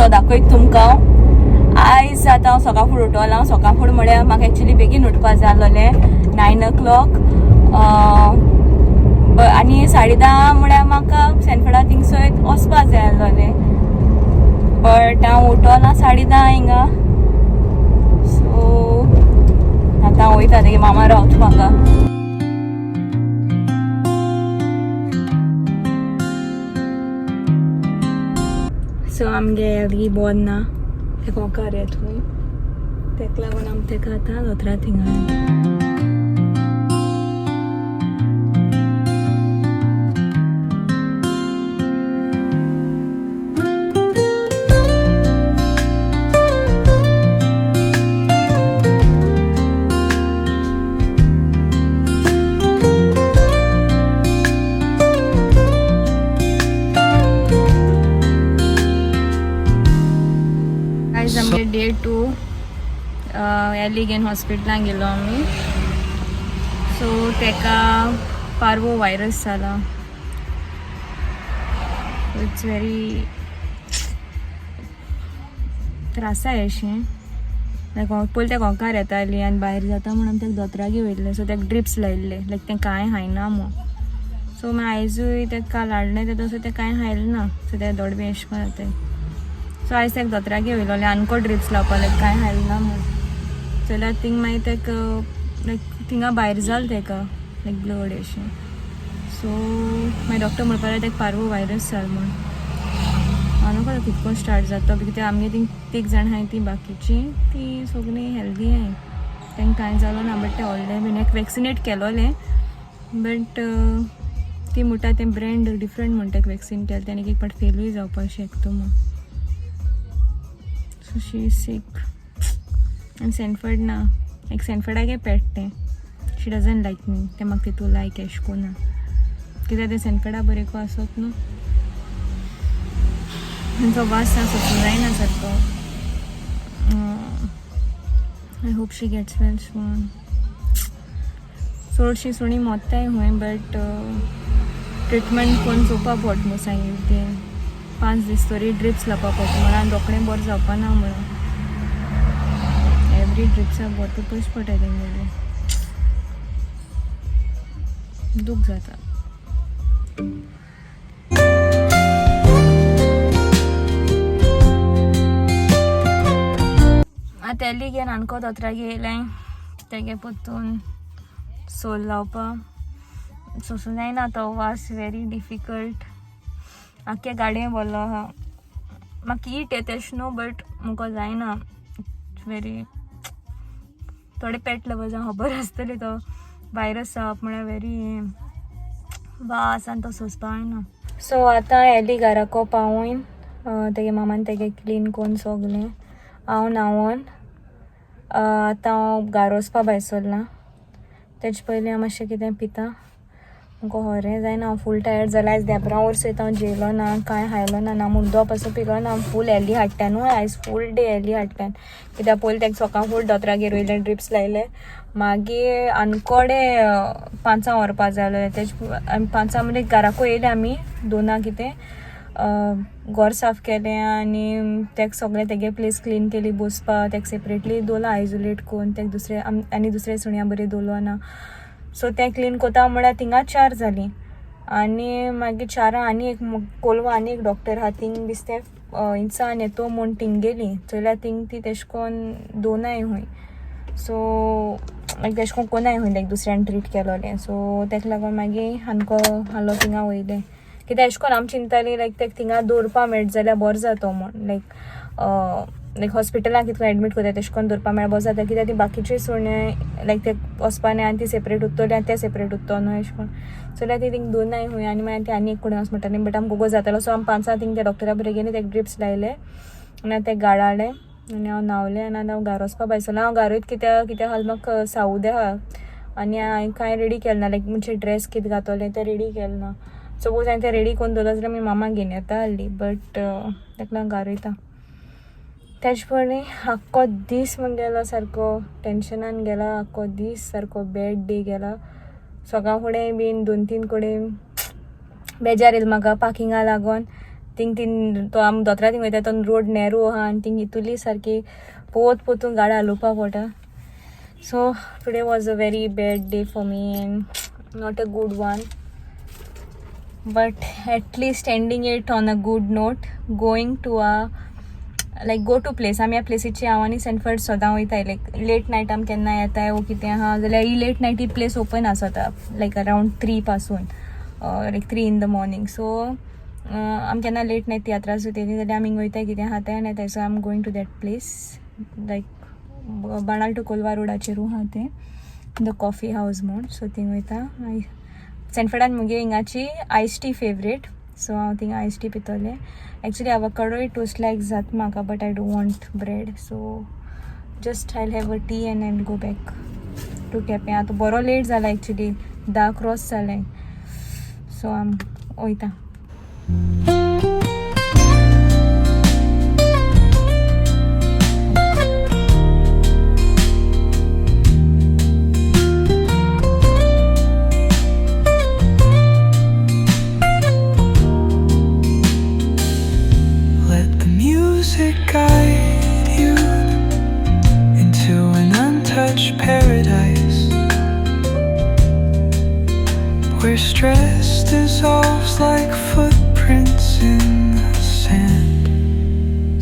तो दाखयत तुमकां आयज आतां हांव सकाळ फुडें उठवलां सकाळ फुडें म्हळ्यार म्हाका एक्चुली बेगीन उठपा जाय आसलेलें 9 o'clock आनी 10:30 म्हळ्यार म्हाका सेनफेडा थिंगसर वचपा जाय आसलेलें बट हांव उठवलां 10:30 हिंगा सो आतां हांव वयता तेगे मामा रावता म्हाका सो आमगे एली बोन ना ते कोकार येत थंय तेका लागून आमी तेका आतां दोतोरा थिंगा डे 2 एलिगेन हॉस्पिटलान गेलो आमी सो तेका पार्वो वायरस जाला इट्स व्हेरी त्रासाय अशें लायक पयलीं तेका होंकार येताली आनी भायर जाता म्हणून तेका दोतोरागेर वयल्ले सो तेका ड्रिप्स लायिल्ले लायक तें कांय खायना मो सो मागीर आयजूय तेका काल हाडलें तें तसो तें कांय खायलें ना सो तें दोड बी अशें करून जाताय सो आयज तेका दोतोरागेर वयलोलें आनको ड्रिप्स लावपा लायक कांय खायलें ना म्हूण जाल्यार थिंग मागीर तेका लायक थिंगा भायर जालें तेका लायक ब्लड अशें सो मागीर डॉक्टर म्हणपा लागलो तेका पार्वो वायरस जाल म्हूण हांव नाका कितको स्टार्ट जाता कित्याक आमगे थिंग 3 जाण आहाय ती बाकीची ती सगळीं हेल्दी आहाय तेंकां कांय जालो ना बट ते व्हडले बीन एक वॅक्सिनेट केलोलें बट ती म्हणटा तें ब्रँड डिफरंट म्हणटा वॅक्सीन केलें तें एक पाट फेलूय जावपा शकता म्हूण सो शी इज सीक आनी सेनफर्ड ना एक सेनफर्डागे पेट तें शी डजंट लायक मी तें म्हाका तितू लायक एशें कोन्ना कित्याक तें सेनफर्डा बरेको आसत न्हू तांचो वास ना सोसूं जायना सारको I hope she gets well soon चडशी सुणी मोत्ताय हूंय बट ट्रिटमेंट कोन्न चोवपा पड म्हणून सांगिल्लें तें 5 दीस तरी ड्रिप्स लावपा पडटा म्हणून आनी रोखडें बरें जावपा ना म्हणून एवरी ड्रिप्साक बरें पयशे पडटाय तेंगेले दूख जाता आतां एलिगेन आनको दोतोरागेर येयलें तेगे पोत्तून सोल लावपा सोसूं जायना तो वास व्हेरी डिफिकल्ट आख्खे गाडये बोल्लो आहा म्हाका हीट येता अशें न्हू बट मुको जायना व्हेरी थोडे पेट लवर्सांक खबर आसतली तो वायरस जावप म्हळ्यार व्हेरी वास आनी तो सोंसपा जायना सो आतां एली घराको पावून तेगे मामान तेगे क्लीन कोन्न सोगलें हांव न्हांवोन आतां हांव घारा वचपा भायर सरलां तेजे पयलीं हांव मातशें कितें पिता मुको होरें जायना हांव फूल टायर्ड जाल्यार आयज देबरां वोरस वयता हांव जेयलो ना कांय खायलो ना मुद्दो पासून पिलो ना हांव फूल एली हाडटा न्हू आयज फूल डे एली हाडटान कित्याक पयलीं तेका सकाळ फूल दोतोरागेर वयलें ड्रिप्स लायले मागीर आनकोडे 5 व्हरपा जाय आसलें तेजे 5 म्हणजे घराको येयले आमी 2 कितें घर साफ केलें आनी तेका सगळें तेगे प्लेस क्लीन केली बसपा तेका सेपरेटली दवरला आयसोलेट कोन्न तेका दुसरे आनी दुसरे सुण्या बरें दवरलो ना सो तें क्लीन कोता म्हळ्यार थिंगा 4 जालीं आनी मागीर 4 आनी एक कोलवा आनी एक डॉक्टर आहा थिंग दिसतें इंसान येतो म्हूण थिंग गेली जाल्यार थिंग ती तेशें कोन्न 2 हूंय सो मागीर तेशें कोन्न कोनाय हूंय लायक दुसऱ्यान ट्रीट केलोलें सो तेका लागोन मागीर आनको हालो थिंगा वयलें कित्याक एशें कोन्न आमी चिंतालीं लायक तेका थिंगा दवरपा मेळटा जाल्यार बरो जातो म्हूण लायक हॉस्पिटलान कितको एडमीट कोत्ताय तेशें कोन्न दवरपा मेळ्यार बरो जाता कित्याक ती बाकीची सुणे लायक ते वचपा न्हय आनी ती सेपरेट उत्तली आनी ते सेपरेट उत्तो न्हय एशें कोन्न जाल्यार ती थिंग 2 हूंय आनी मागीर ती आनी एक कोणें वच म्हणटाली बट आमकां गोगो जातालो सो आमी 5 थिंग त्या डॉक्टरा बरें गेलीं तेका ड्रिप्स लायले आनी ते गाडाले आनी हांव न्हांवलें आनी आतां हांव घरा वचपा भायर सरलें हांव घारूच कित्याक हाल म्हाका सावूद आहा आनी हांवें कांय रेडी केलें ना लायक म्हणजे ड्रेस कितें घातलें तें रेडी केलें ना सपोज हांवें तें रेडी करून दवरलें जाल्यार मी मामा घेवन येता हाली बट तेका लागून घरा वयता तेजे पयलीं आख्खो दीस म्हण गेलो सारको टेंशनान गेला आख्खो दीस सारको बॅड डे गेला सकाळ फुडें बीन 2-3 कडेन बेजार येयलो म्हाका पार्किंगा लागोन तीन तो आम दोतोरा थिंग वयता तो रोड नॅरो आहा आनी थिंग इतुली सारकी पोतून गाडी हालोवपा पडटा. So today was a very bad day for me and not a good one, but at least ending it on a good note. Going to a like go to place. आमी ह्या प्लेसीची हांव आनी सेंटफर्ड सदां वयताय. लायक late night आमी केन्ना येताय वो कितें आहा जाल्यार ही लेट नायट ही प्लेस ओपन आसता लायक अरावंड 3 पासून लायक 3 in the morning. सो आमी केन्ना लेट नायट तियात्रां सुटली जाल्यार आमी वयताय कितें आहा तें येताय. So I am going to that place like Benaulim to Colva रोडाचेर आहा तें द कॉफी हावज म्हूण. सो थिंग वयता. सेंटफर्डान मुगे हिंगाची आयस टी फेवरेट. सो हांव थिंग आयस टी पितोलें. एक्चुली आवोकाडोय टोस्ट लायक जाता म्हाका, but I don't want bread. So just I'll have a tea and go back to Quepem. आतां बरो लेट जाला एक्चुली 10 क्रॉस जालें. सो आम वयता. Guide you into an untouched paradise where stress dissolves like footprints in the sand.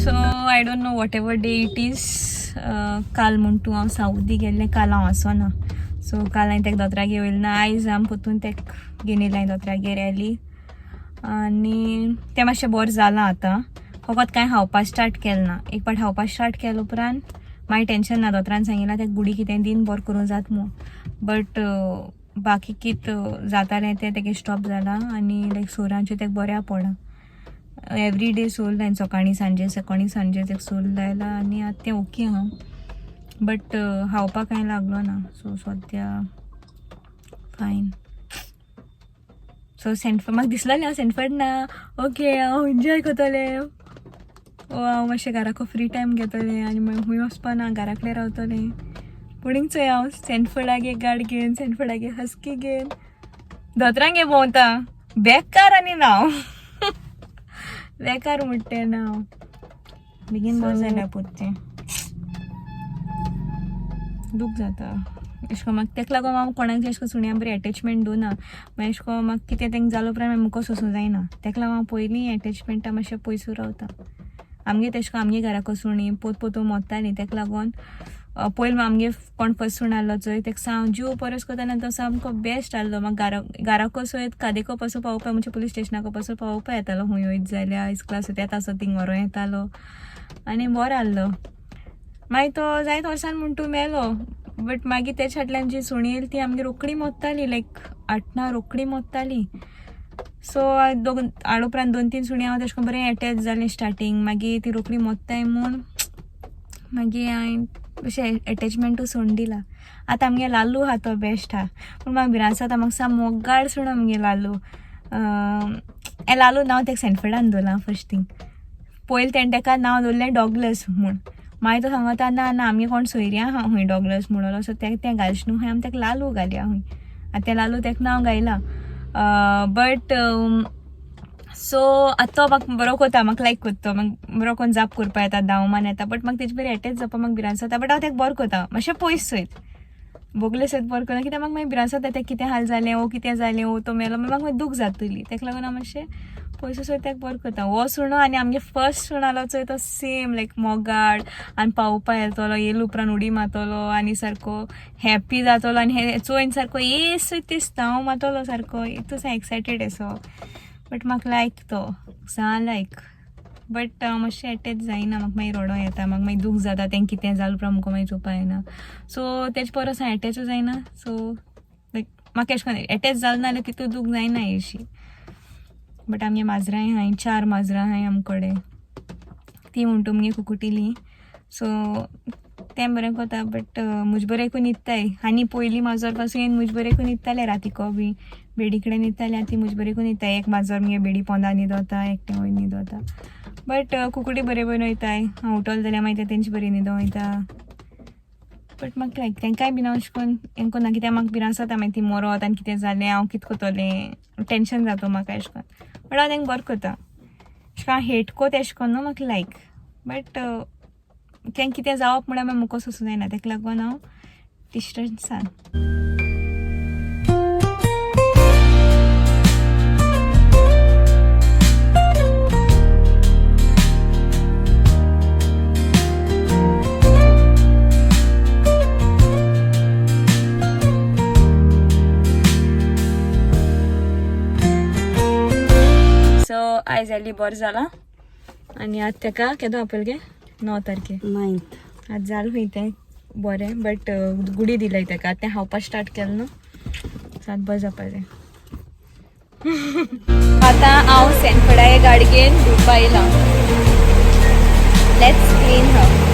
So I don't know what ever day it is. काल म्हणटू हांव सावदी गेल्लें. काल हांव आसोना. सो काल हांवें तेका दोतोरागेर वयलें ना. आयज आमी पोतून तेका घेवन येयलें हांवें दोतोरागेर एली. आनी तें मातशें बरें जालां आतां. फकत कांय खावपा स्टार्ट केलें ना. एक पाट खावपा स्टार्ट केले उपरांत मागीर टेंशन ना. दोतोरान सांगिल्लें तेका गुडी कितें दिन बरें करूं जाता म्हूण. बट बाकी कित जातालें तें तेगे स्टॉप जालां आनी लायक सोरांचें तेका बऱ्या पडा. एवरी डे सोल लायन सकाळीं सांजे तेका सोल लायला आनी आतां तें ओके आहा. बट खावपा कांय लागलो ना. सो सद्या फायन. सो सेंटफर्ड म्हाका दिसलेलें हांव सेंटफर्ड ना. ओके हांव एन्जॉय करतलें. हांव मातशें घराको फ्री टायम घेतलें आनी मागीर खूंय वचपा ना. घराकडेन रावतलें. पूण चोय हांव सेंटफर्डागे गाड घेवन सेंटफर्डागे हस्की घेवन दोतोरांगे भोंवता. बेकार आनी नांव बेकार म्हणटें नांव. बेगीन बरें जाल्यार पोत्तें. दूख जाता अशें करून म्हाका. तेका लागून हांव कोणाक अशें करून सुण्या बरी एटेचमेंट दोना. मागीर अशें करून म्हाका कितें तेंका जालो उपरांत मागीर मुको सोंसूं जायना. तेका लागून हांव पयलीं एटेचमेंटा मातशें पयसू रावता. आमगे तेशें करून आमगे घराको सुणी पोतू मोत्तालीं. तेका लागून पयलीं आमगे कोण फर्स्ट सूण आहलो चोय तेका साव जीव परस करताना तो सामको बेस्ट आहलो. म्हाका घराको सयत कादेको पासून पावोवपा म्हणजे पुलीस स्टेशनाको पासून पावोवपा येतालो. खूंय वयत जाल्यार इस्कलास येता थिंग व्हरो येतालो आनी बरो आहलो. मागीर तो जायत वर्सान म्हणटू मेलो. बट मागीर तेच्या फाटल्यान जी सुणी येयली ती आमगे रोखडी मोत्ताली. लायक 8-9 रोखडी मोत्ताली. सो हाड उपरांत 2-3 सुणी हांव तेशें करून बरें एटॅच जालें स्टार्टींग. मागीर ती रोखडी मोत्ताय म्हूण मागीर हांवें अशें एटेचमेंटू सोडून दिला. आतां आमगे लालू आहा तो बेस्ट आहा. पूण म्हाका भिरांत जाता. म्हाका साम मोगाळ सुणो आमगे लालू. हें लालू नांव तेका सेंटफर्डान दवरलां फर्स्ट थिंग. पयलीं तेणें तेका नांव दवरलें डॉगलस म्हूण. मागीर तो सांगता ना ना आमगे कोण सोयऱ्या आहा खूंय डॉगलस म्हणलो. सो तें घालचें न्हू खंय आमी तेका लालू घालया खूंय. आतां तें लालू तेका नांव घायलां. बट सो आतां तो म्हाका बरो कोता. म्हाका लायक कोत्ता तो. म्हाका बरो कोन्न जाप करपा येता. धांवमान येता. बट म्हाका तेजे बरी एटॅच जावपा म्हाका भिरांत जाता. बट हांव तेका बरो कोता. मातशें पयस सयत बोगले सयत बरो कोता. कित्याक म्हाका मागीर भिरांत जाता तेका कितें हाल जालें वो कितें जालें वो तो मेलो मागीर म्हाका दूख जातली. तेका लागून हांव मातशें पयस सयत तेका बरो कोता. हो सुणो आनी आमगे फर्स्ट सूण आहलो चोय तो सेम लायक मोगाळ आनी पावोवपा येतलो. येयले उपरांत उडी मारतलो आनी सारको हॅप्पी जातलो. आनी हे चोयन सारको येस दिसता हांव मारतलो सारको. इतू सा एक्सायटेड असो. बट म्हाका लायक तो सा लायक. बट हांव मातशें एटॅच जायना. म्हाका मागीर रडो येता. म्हाका मागीर दूख जाता तेंक कितें जालें उपरांत मुको मागीर चोवपा येना. सो तेजे परस हांव एटॅचूय जायना. सो लायक म्हाका अशें करून एटॅच जालें नाल्यार तितू दूख जायना अशी. बट आमगे माजरांय हाय 4 माजरां हाय आमचे कडेन. ती म्हणटू मगे कुकुटिली. सो तें बरें कोता. बट मुजे बरें न्हिदताय. आनी पयलीं माजर पासून येवन मुजे बरें न्हिदतालें रातिको बी. बेडी कडेन न्हिदतालें आनी ती मुजे बरें न्हिदताय. एक माजर मगे बेडी पोंदा न्हिदोता. एकटें वयर न्हिदोता. बट कुकुटी बरें वयताय. हांव उठोल जाल्यार मागीर ते तेंची बरी न्हिदो वयता. बट म्हाका लायक तेंकाय बीन हांव अशें करून हें कोन्ना. कित्याक म्हाका भिरांत जाता मागीर ती मरोत आनी कितें जालें हांव कितें कोतोलें. टेंशन जाता म्हाका अशें करून. बट हांव तेंका बरें कोता. अशें तेशका हेटको तेशको न्हू म्हाका लायक बट तें कितें जावप म्हणल्यार हांवें मुको सोंसूं जायना तेका लागून हांव डिस्टन्सान. सो आयज आयली बरें जालां आनी आतां तेका केदो आपयल गे 9 तारखे 9th. आज जाल खंय तें बरें बट गुडी दिलाय तेका आतां तें खावपा स्टार्ट केलें न्हू सो आतां बरें जावपा जाय. आतां हांव सेनफोडा हे गाडयेन धुवपा येयलां. Let's clean her.